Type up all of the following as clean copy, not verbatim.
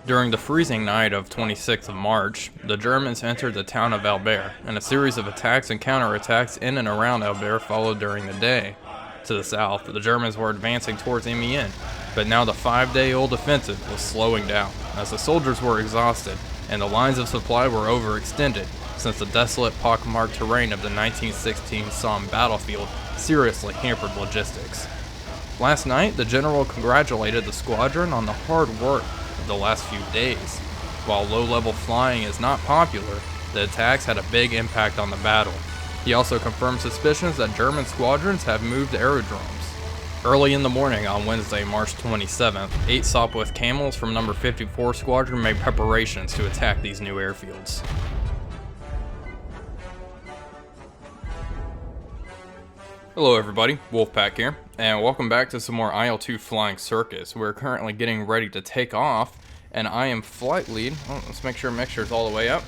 During the freezing night of 26th of March, the Germans entered the town of Albert, and a series of attacks and counterattacks in and around Albert followed during the day. To the south, the Germans were advancing towards Amiens, but now the 5-day-old offensive was slowing down, as the soldiers were exhausted, and the lines of supply were overextended, since the desolate, pockmarked terrain of the 1916 Somme battlefield seriously hampered logistics. Last night, the general congratulated the squadron on the hard work of the last few days. While low-level flying is not popular, the attacks had a big impact on the battle. He also confirmed suspicions that German squadrons have moved aerodromes. Early in the morning on Wednesday, March 27th, 8 Sopwith Camels from No. 54 Squadron made preparations to attack these new airfields. Hello everybody, Wolfpack here, and welcome back to some more IL-2 Flying Circus. We're currently getting ready to take off, and I am flight lead. Oh, let's make sure mixture's all the way up.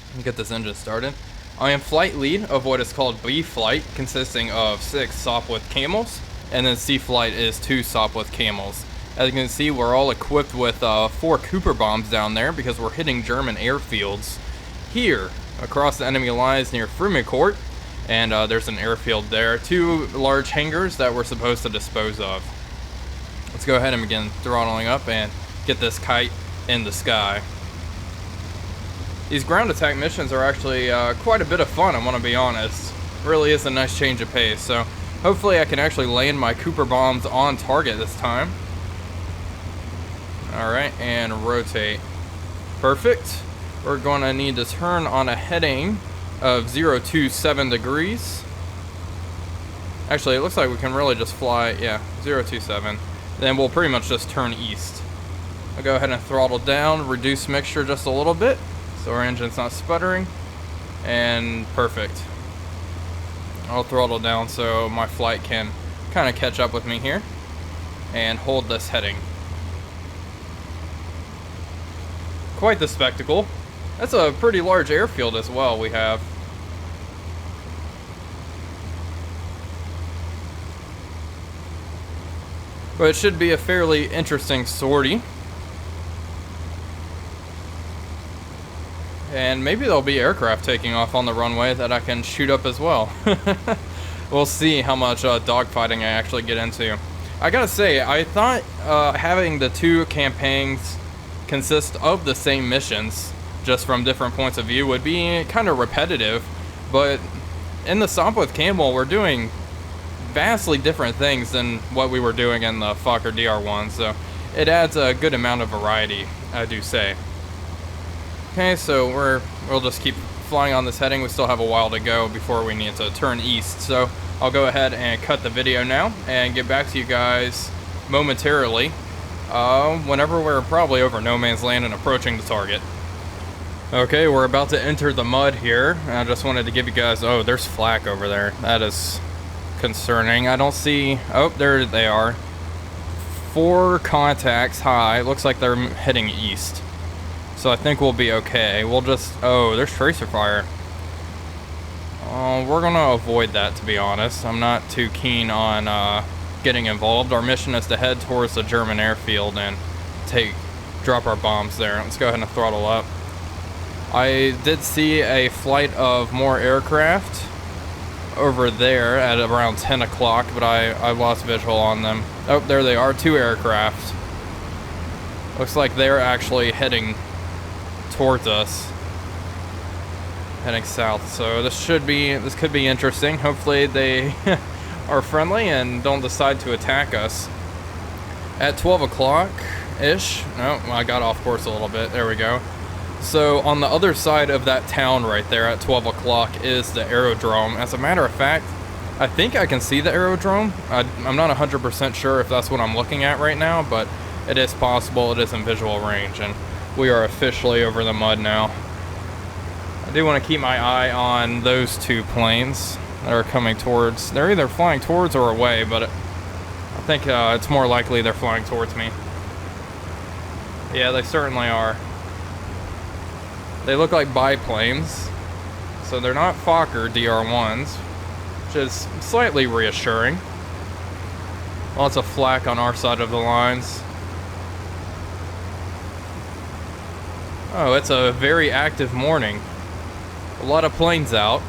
Let me get this engine started. I am flight lead of what is called B Flight, consisting of 6 Sopwith Camels, and then C Flight is 2 Sopwith Camels. As you can see, we're all equipped with 4 Cooper bombs down there because we're hitting German airfields here across the enemy lines near Frumicourt. And there's an airfield there. 2 large hangars that we're supposed to dispose of. Let's go ahead and begin throttling up and get this kite in the sky. These ground attack missions are actually quite a bit of fun, I want to be honest. Really is a nice change of pace. So hopefully I can actually land my Cooper bombs on target this time. Alright, and rotate. Perfect. We're going to need to turn on a heading of 027 degrees. Actually, it looks like we can really just fly, yeah, 027. Then we'll pretty much just turn east. I'll go ahead and throttle down, reduce mixture just a little bit, so our engine's not sputtering. And perfect. I'll throttle down so my flight can kind of catch up with me here. And hold this heading. Quite the spectacle. That's a pretty large airfield as well we have. But it should be a fairly interesting sortie. And maybe there'll be aircraft taking off on the runway that I can shoot up as well. We'll see how much dogfighting I actually get into. I gotta say, I thought having the 2 campaigns consist of the same missions, just from different points of view, would be kind of repetitive, but in the Sopwith Camel we're doing vastly different things than what we were doing in the Fokker DR1, so it adds a good amount of variety, I do say. Okay, so we'll just keep flying on this heading. We still have a while to go before we need to turn east, so I'll go ahead and cut the video now and get back to you guys momentarily whenever we're probably over no man's land and approaching the target. Okay, we're about to enter the mud here. I just wanted to give you guys... Oh, there's flak over there. That is concerning. I don't see... Oh, there they are. 4 contacts high. Looks like they're heading east. So I think we'll be okay. We'll just... Oh, there's tracer fire. We're going to avoid that, to be honest. I'm not too keen on getting involved. Our mission is to head towards the German airfield and drop our bombs there. Let's go ahead and throttle up. I did see a flight of more aircraft over there at around 10 o'clock, but I lost visual on them. Oh, there they are, 2 aircraft. Looks like they're actually heading towards us. Heading south, so this could be interesting. Hopefully they are friendly and don't decide to attack us. At 12 o'clock-ish, no, I got off course a little bit, there we go. So on the other side of that town right there at 12 o'clock is the aerodrome. As a matter of fact, I think I can see the aerodrome. I'm not 100% sure if that's what I'm looking at right now, but it is possible. It is in visual range, and we are officially over the mud now. I do want to keep my eye on those 2 planes that are coming towards. They're either flying towards or away, but I think it's more likely they're flying towards me. Yeah, they certainly are. They look like biplanes, so they're not Fokker DR1s, which is slightly reassuring. Lots of flak on our side of the lines. Oh, it's a very active morning. A lot of planes out.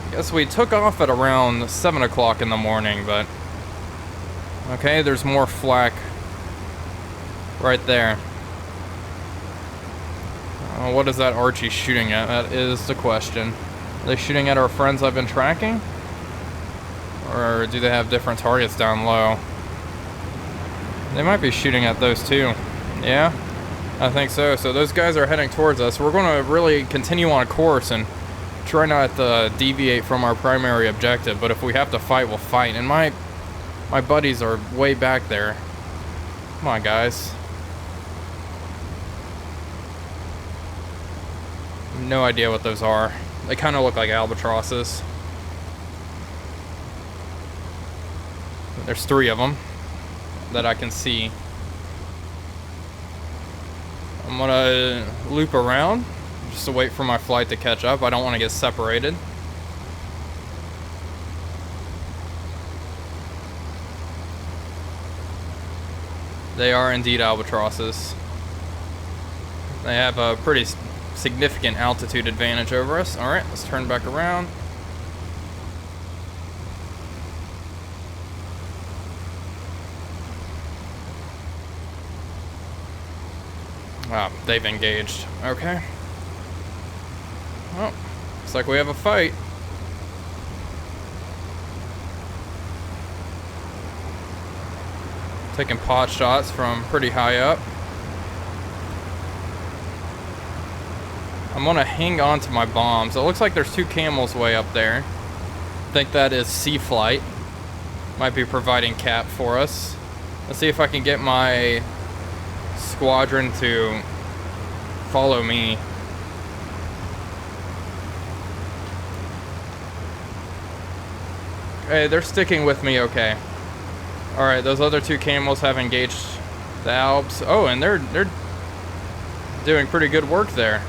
I guess we took off at around 7 o'clock in the morning, but... Okay, there's more flak right there. What is that Archie shooting at? That is the question. Are they shooting at our friends I've been tracking? Or do they have different targets down low? They might be shooting at those too. Yeah, I think so. So those guys are heading towards us. We're going to really continue on a course and try not to deviate from our primary objective. But if we have to fight, we'll fight. And my buddies are way back there. Come on, guys. No idea what those are. They kind of look like albatrosses. There's 3 of them that I can see. I'm gonna loop around just to wait for my flight to catch up. I don't want to get separated. They are indeed albatrosses. They have a pretty significant altitude advantage over us. Alright, let's turn back around. Ah, they've engaged. Okay. Well, looks like we have a fight. Taking pot shots from pretty high up. I'm gonna hang on to my bombs. It looks like there's 2 camels way up there. I think that is Sea Flight. Might be providing cap for us. Let's see if I can get my squadron to follow me. Hey, they're sticking with me okay. Alright, those other 2 camels have engaged the Alps. Oh, and they're doing pretty good work there.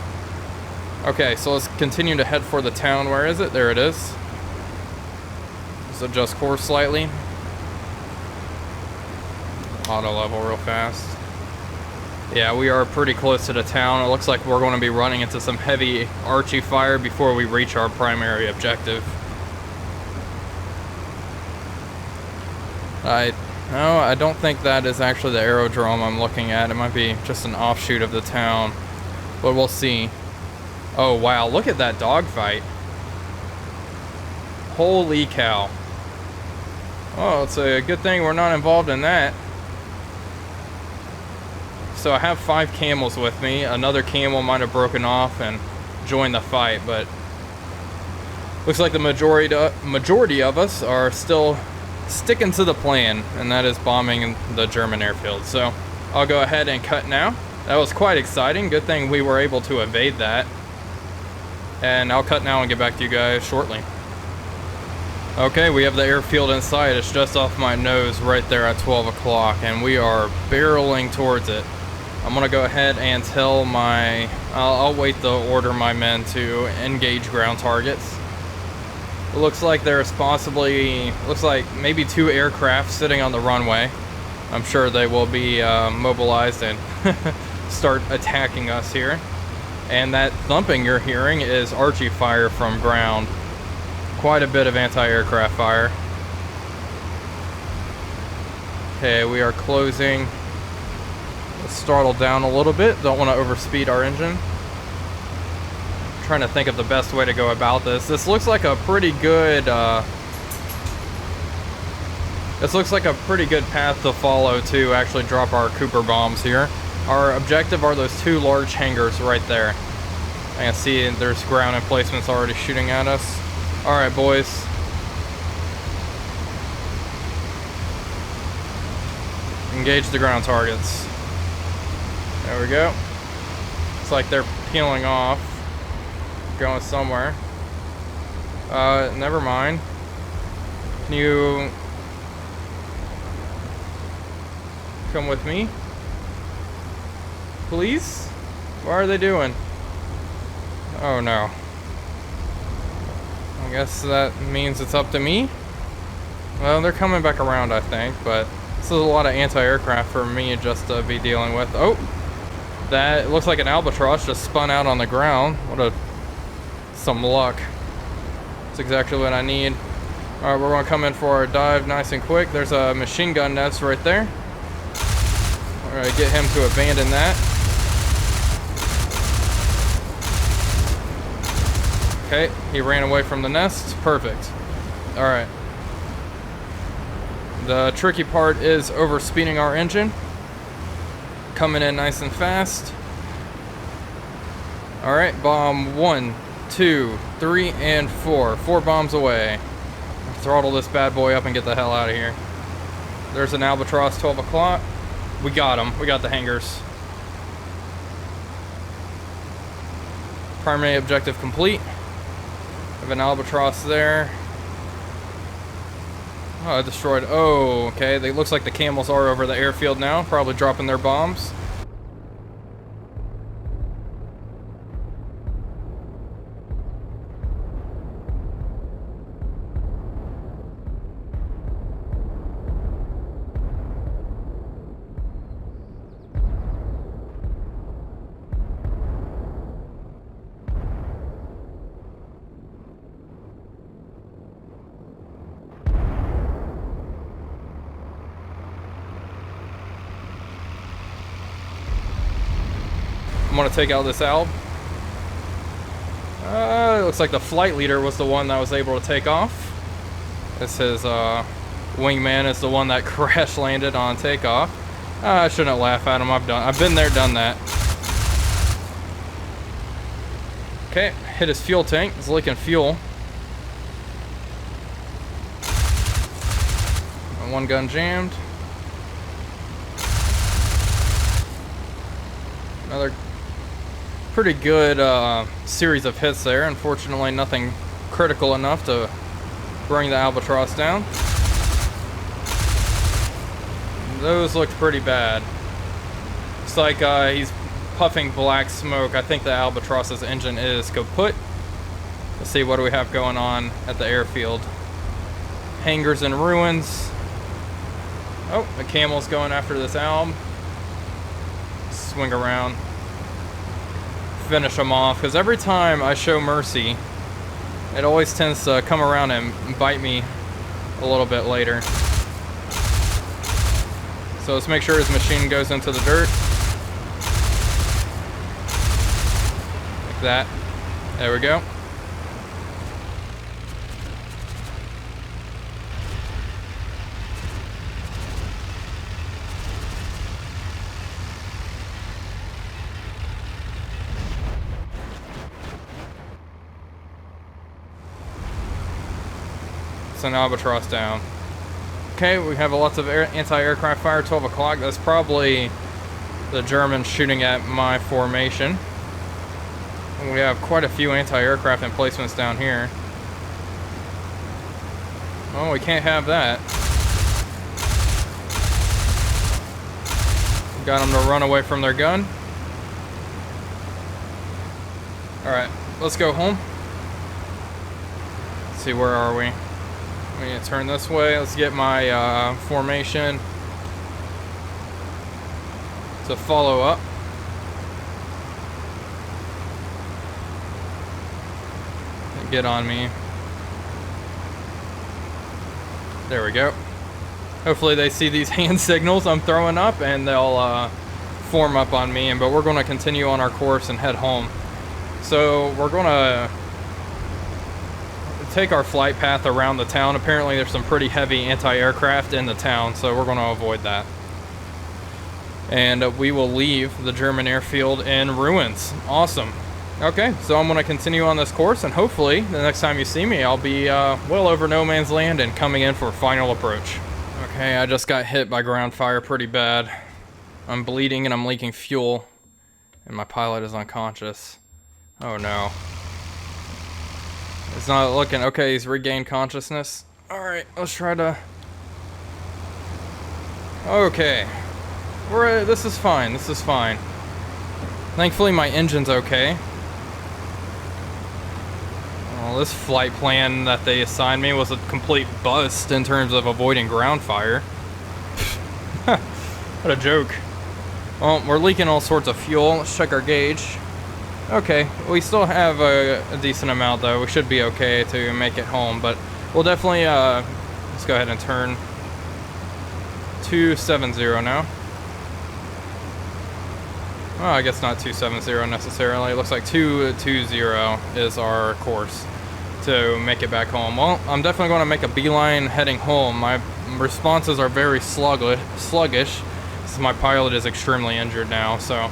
Okay, so let's continue to head for the town. Where is it? There it is. Let's adjust course slightly. Auto level real fast. Yeah, we are pretty close to the town. It looks like we're going to be running into some heavy Archie fire before we reach our primary objective. No, I don't think that is actually the aerodrome I'm looking at. It might be just an offshoot of the town, but we'll see. Oh wow, look at that dogfight. Holy cow. Oh, it's a good thing we're not involved in that. So I have 5 camels with me. Another camel might have broken off and joined the fight, but looks like the majority of us are still sticking to the plan, and that is bombing the German airfield. So I'll go ahead and cut now. That was quite exciting. Good thing we were able to evade that. And I'll cut now and get back to you guys shortly. Okay, we have the airfield in sight. It's just off my nose right there at 12 o'clock, and we are barreling towards it. I'm gonna go ahead and tell my... I'll wait to order my men to engage ground targets. It looks like there's possibly... looks like maybe 2 aircraft sitting on the runway. I'm sure they will be mobilized and start attacking us here. And that thumping you're hearing is Archie fire from ground. Quite a bit of anti-aircraft fire. Okay, we are closing. Let's throttle down a little bit. Don't want to overspeed our engine. Trying to think of the best way to go about this. This looks like a pretty good path to follow to actually drop our Cooper bombs here. Our objective are those 2 large hangars right there. I can see there's ground emplacements already shooting at us. Alright, boys. Engage the ground targets. There we go. Looks like they're peeling off. Going somewhere. Never mind. Can you come with me? Please? What are they doing? Oh no. I guess that means it's up to me? Well, they're coming back around, I think, but this is a lot of anti-aircraft for me just to be dealing with. Oh! That looks like an albatross just spun out on the ground. Some luck. That's exactly what I need. Alright, we're gonna come in for our dive nice and quick. There's a machine gun nest right there. Alright, get him to abandon that. Okay, he ran away from the nest. Perfect. Alright. The tricky part is overspeeding our engine. Coming in nice and fast. Alright, bomb 1, 2, 3, and 4. 4 bombs away. Throttle this bad boy up and get the hell out of here. There's an albatross, 12 o'clock. We got him. We got the hangars. Primary objective complete. Have an albatross there. Oh, I destroyed. Oh, okay. It looks like the camels are over the airfield now, probably dropping their bombs. I'm gonna take out this alb. It looks like the flight leader was the one that was able to take off. This is wingman is the one that crash landed on takeoff. I shouldn't laugh at him. I've been there, done that. Okay, hit his fuel tank. It's leaking fuel. One gun jammed. Another pretty good series of hits there. Unfortunately, nothing critical enough to bring the albatross down. Those looked pretty bad. Looks like he's puffing black smoke. I think the albatross's engine is kaput. Let's see, what do we have going on at the airfield? Hangars in ruins. Oh, the camel's going after this alb. Swing around. Finish them off, because every time I show mercy, it always tends to come around and bite me a little bit later. So let's make sure his machine goes into the dirt. Like that. There we go. An albatross down. Okay, we have lots of anti-aircraft fire. 12 o'clock. That's probably the Germans shooting at my formation. And we have quite a few anti-aircraft emplacements down here. Oh, we can't have that. Got them to run away from their gun. Alright, let's go home. Let's see, where are we? We need to turn this way. Let's get my formation to follow up. Get on me. There we go. Hopefully they see these hand signals I'm throwing up and they'll form up on me. But we're going to continue on our course and head home. So we're going to take our flight path around the town. Apparently there's some pretty heavy anti-aircraft in the town, so we're going to avoid that. And we will leave the German airfield in ruins. Awesome. Okay, so I'm going to continue on this course, and hopefully the next time you see me, I'll be well over no man's land and coming in for final approach. Okay, I just got hit by ground fire pretty bad. I'm bleeding and I'm leaking fuel, and my pilot is unconscious. Oh no. It's not looking okay. He's regained consciousness. Alright, let's try to... Okay. This is fine. This is fine. Thankfully, my engine's okay. Well, this flight plan that they assigned me was a complete bust in terms of avoiding ground fire. What a joke. Well, we're leaking all sorts of fuel. Let's check our gauge. Okay, we still have a decent amount though. We should be okay to make it home, but we'll definitely, let's go ahead and turn 270 now. Well, I guess not 270 necessarily. It looks like 220 is our course to make it back home. Well, I'm definitely going to make a beeline heading home. My responses are very sluggish since my pilot is extremely injured now, so...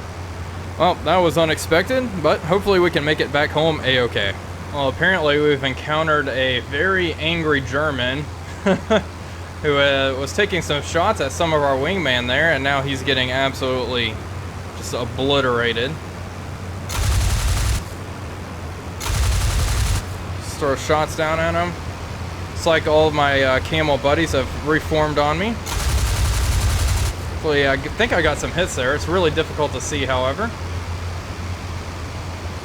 Well, that was unexpected, but hopefully we can make it back home a-okay. Well, apparently we've encountered a very angry German who was taking some shots at some of our wingman there, and now he's getting absolutely just obliterated. Just throw shots down at him. It's like all of my camel buddies have reformed on me. I think I got some hits there. It's really difficult to see, however.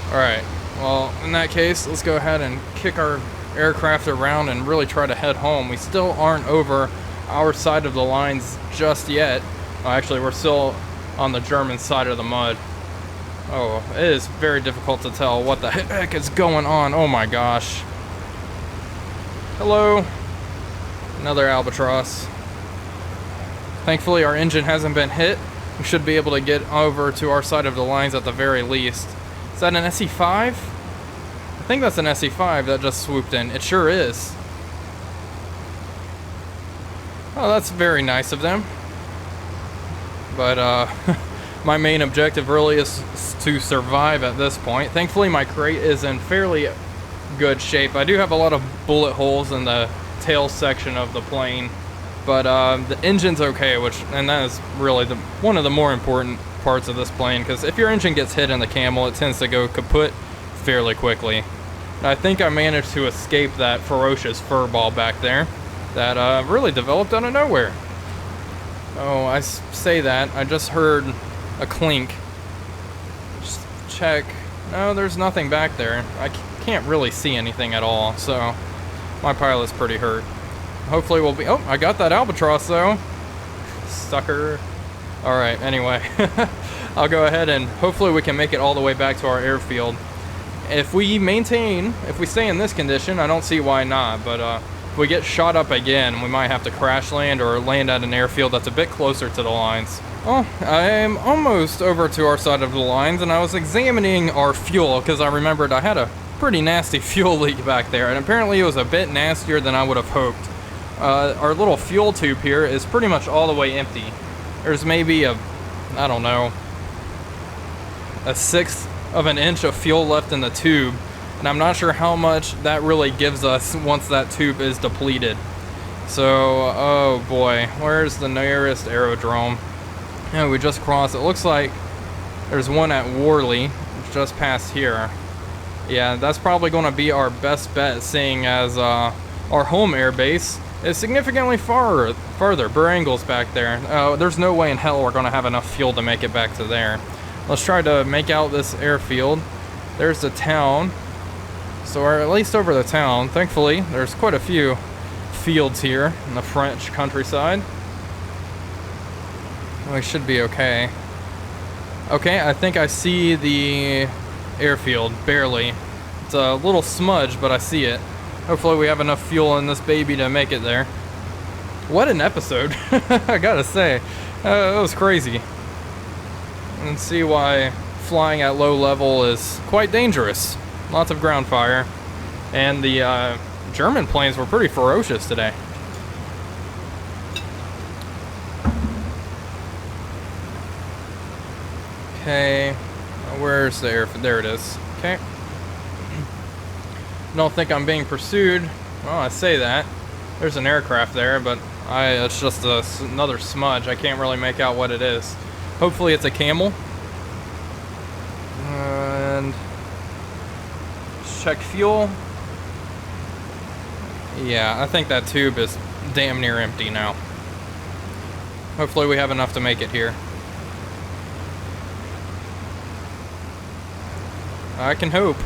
Alright, well, in that case, let's go ahead and kick our aircraft around and really try to head home. We still aren't over our side of the lines just yet. Well, actually, we're still on the German side of the mud. Oh, it is very difficult to tell what the heck is going on. Oh my gosh. Hello. Another albatross. Thankfully, our engine hasn't been hit. We should be able to get over to our side of the lines at the very least. Is that an SE5? I think that's an SE5 that just swooped in. It sure is. Oh, that's very nice of them. But, my main objective really is to survive at this point. Thankfully, my crate is in fairly good shape. I do have a lot of bullet holes in the tail section of the plane. But the engine's okay, and that is really one of the more important parts of this plane, because if your engine gets hit in the Camel, it tends to go kaput fairly quickly. And I think I managed to escape that ferocious furball back there that really developed out of nowhere. Oh, I say that. I just heard a clink. Just check. No, there's nothing back there. I can't really see anything at all, so my pilot's pretty hurt. Hopefully we'll be... Oh, I got that albatross, though. Sucker. Alright, anyway. I'll go ahead and hopefully we can make it all the way back to our airfield. If we stay in this condition, I don't see why not, but if we get shot up again, we might have to crash land or land at an airfield that's a bit closer to the lines. Well, I'm almost over to our side of the lines, and I was examining our fuel, because I remembered I had a pretty nasty fuel leak back there, and apparently it was a bit nastier than I would have hoped. Our little fuel tube here is pretty much all the way empty. There's maybe I don't know, a 1/6 of an inch of fuel left in the tube, and I'm not sure how much that really gives us once that tube is depleted. So, oh boy, where's the nearest aerodrome? Yeah, we just crossed. It looks like there's one at Worley, just past here. Yeah, that's probably going to be our best bet, seeing as our home air base is significantly farther. Barangle's back there. There's no way in hell we're going to have enough fuel to make it back to there. Let's try to make out this airfield. There's the town. So we're at least over the town. Thankfully, there's quite a few fields here in the French countryside. We should be okay. Okay, I think I see the airfield, barely. It's a little smudge, but I see it. Hopefully we have enough fuel in this baby to make it there. What an episode, I gotta say. That was crazy. And see why flying at low level is quite dangerous. Lots of ground fire. And the German planes were pretty ferocious today. Okay, where's the airfield? There it is. Okay. Don't think I'm being pursued. Well, I say that. There's an aircraft there, but it's just another smudge. I can't really make out what it is. Hopefully it's a camel. And check fuel. Yeah, I think that tube is damn near empty now. Hopefully we have enough to make it here. I can hope.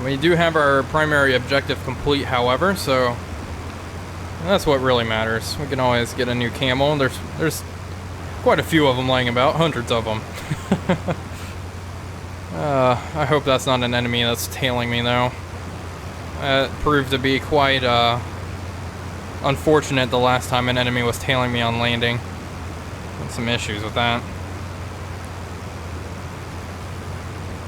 We do have our primary objective complete, however, so And that's what really matters. We can always get a new camel. There's quite a few of them laying about, hundreds of them. I hope that's not an enemy that's tailing me though. It proved to be quite unfortunate the last time an enemy was tailing me on landing. Had some issues with that.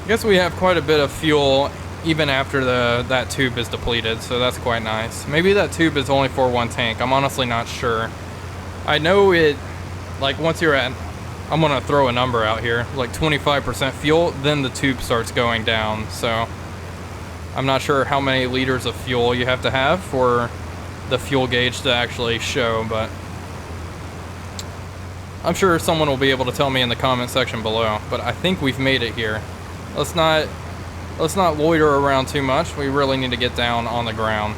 I guess we have quite a bit of fuel even after that tube is depleted, so that's quite nice. Maybe that tube is only for one tank. I'm honestly not sure. I know it, like once you're at, I'm gonna throw a number out here, like 25% fuel, then the tube starts going down. So I'm not sure how many liters of fuel you have to have for the fuel gauge to actually show, but I'm sure someone will be able to tell me in the comment section below. But I think we've made it here. Let's not loiter around too much. We really need to get down on the ground.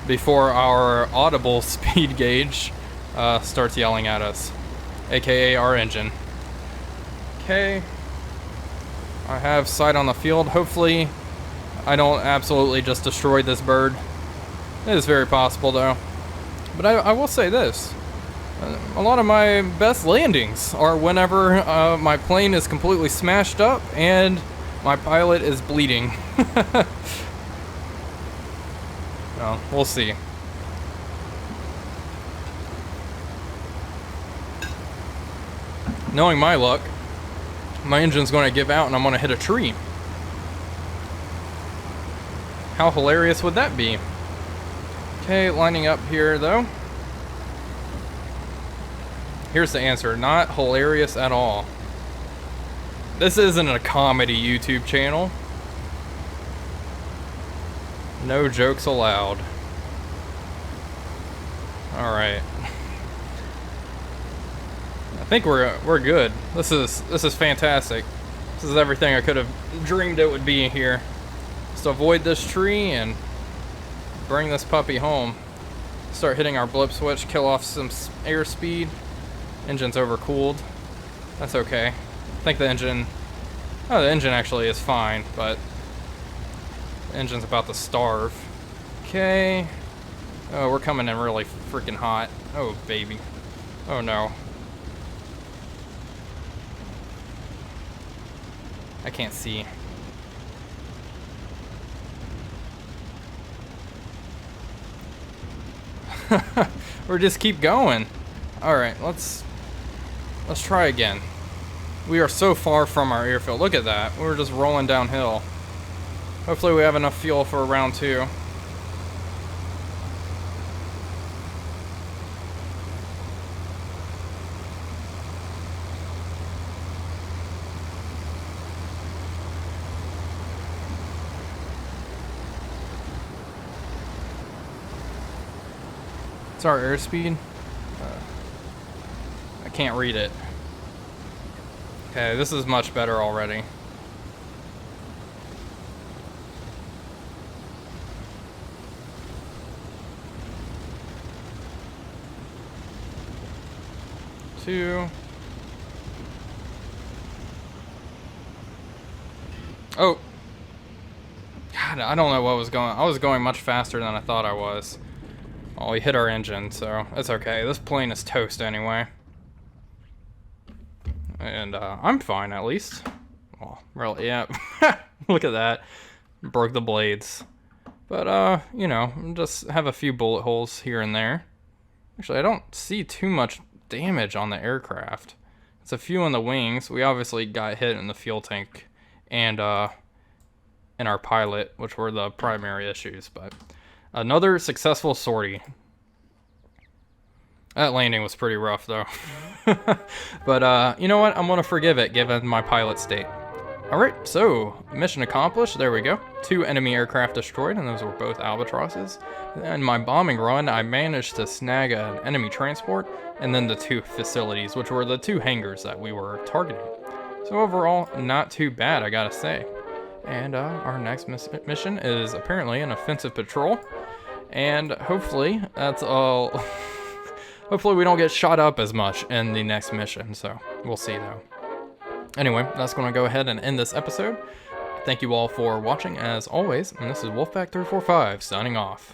Before our audible speed gauge starts yelling at us, aka our engine. Okay, I have sight on the field. Hopefully I don't absolutely just destroy this bird. It is very possible though. But I will say this. A lot of my best landings are whenever my plane is completely smashed up and my pilot is bleeding. Well, we'll see. Knowing my luck, my engine's going to give out and I'm going to hit a tree. How hilarious would that be? Okay, lining up here though. Here's the answer. Not hilarious at all. This isn't a comedy YouTube channel. No jokes allowed. Alright. I think we're good. This is fantastic. This is everything I could have dreamed it would be here. Just avoid this tree and bring this puppy home. Start hitting our blip switch, kill off some airspeed. Engine's overcooled. That's okay. I think the engine... Oh, the engine actually is fine, but... the engine's about to starve. Okay. Oh, we're coming in really freaking hot. Oh, baby. Oh, no. I can't see. Or just keep going. Alright, let's try again. We are so far from our airfield. Look at that. We're just rolling downhill. Hopefully we have enough fuel for round 2. It's our airspeed. I can't read it. Okay, this is much better already. Two. Oh. God, I don't know what was going on. I was going much faster than I thought I was. Oh, we hit our engine, so it's okay. This plane is toast anyway. And I'm fine, at least. Well, really, yeah. Look at that. Broke the blades. But, you know, just have a few bullet holes here and there. Actually, I don't see too much damage on the aircraft. It's a few on the wings. We obviously got hit in the fuel tank and in our pilot, which were the primary issues. But another successful sortie. That landing was pretty rough, though. But, you know what? I'm going to forgive it, given my pilot state. Alright, so, mission accomplished. There we go. 2 enemy aircraft destroyed, and those were both Albatrosses. In my bombing run, I managed to snag an enemy transport, and then the 2 facilities, which were the 2 hangars that we were targeting. So overall, not too bad, I gotta say. And our next mission is apparently an offensive patrol. And hopefully, that's all... Hopefully we don't get shot up as much in the next mission, so we'll see though. Anyway, that's going to go ahead and end this episode. Thank you all for watching as always, and this is Wolfpack345 signing off.